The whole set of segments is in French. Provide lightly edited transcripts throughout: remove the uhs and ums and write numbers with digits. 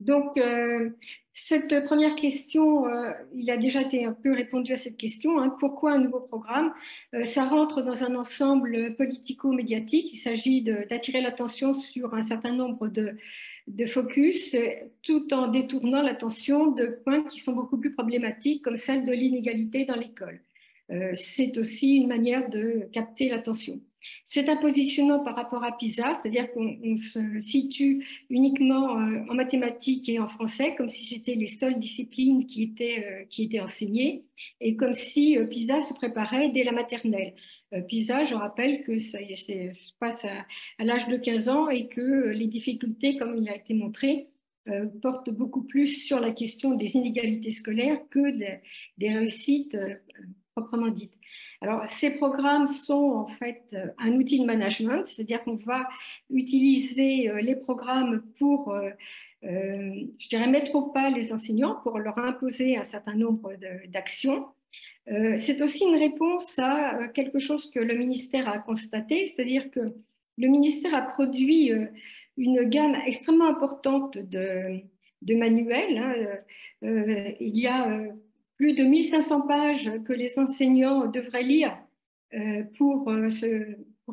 Donc, cette première question, il a déjà été un peu répondu à cette question, hein. Pourquoi un nouveau programme? Ça rentre dans un ensemble politico-médiatique. Il s'agit d'attirer l'attention sur un certain nombre de focus, tout en détournant l'attention de points qui sont beaucoup plus problématiques, comme celle de l'inégalité dans l'école. C'est aussi une manière de capter l'attention. C'est un positionnement par rapport à PISA, c'est-à-dire qu'on se situe uniquement en mathématiques et en français, comme si c'était les seules disciplines qui étaient enseignées, et comme si PISA se préparait dès la maternelle. PISA, je rappelle que ça se passe à l'âge de 15 ans et que les difficultés, comme il a été montré, portent beaucoup plus sur la question des inégalités scolaires que des réussites proprement dites. Alors, ces programmes sont en fait un outil de management, c'est-à-dire qu'on va utiliser les programmes pour, je dirais, mettre au pas les enseignants pour leur imposer un certain nombre d'actions. C'est aussi une réponse à quelque chose que le ministère a constaté, c'est-à-dire que le ministère a produit une gamme extrêmement importante de manuels, hein. Il y a plus de 1500 pages que les enseignants devraient lire pour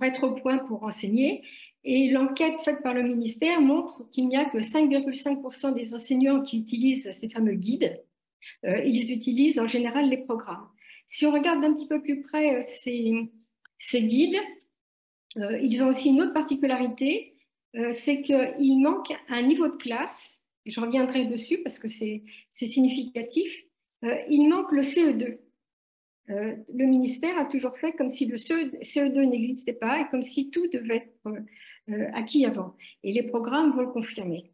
être au point pour enseigner. Et l'enquête faite par le ministère montre qu'il n'y a que 5,5% des enseignants qui utilisent ces fameux guides. Ils utilisent en général les programmes. Si on regarde d'un petit peu plus près ces guides, ils ont aussi une autre particularité, c'est qu'il manque un niveau de classe, je reviendrai dessus parce que c'est significatif, il manque le CE2. Le ministère a toujours fait comme si le CE2 n'existait pas et comme si tout devait être acquis avant. Et les programmes vont le confirmer.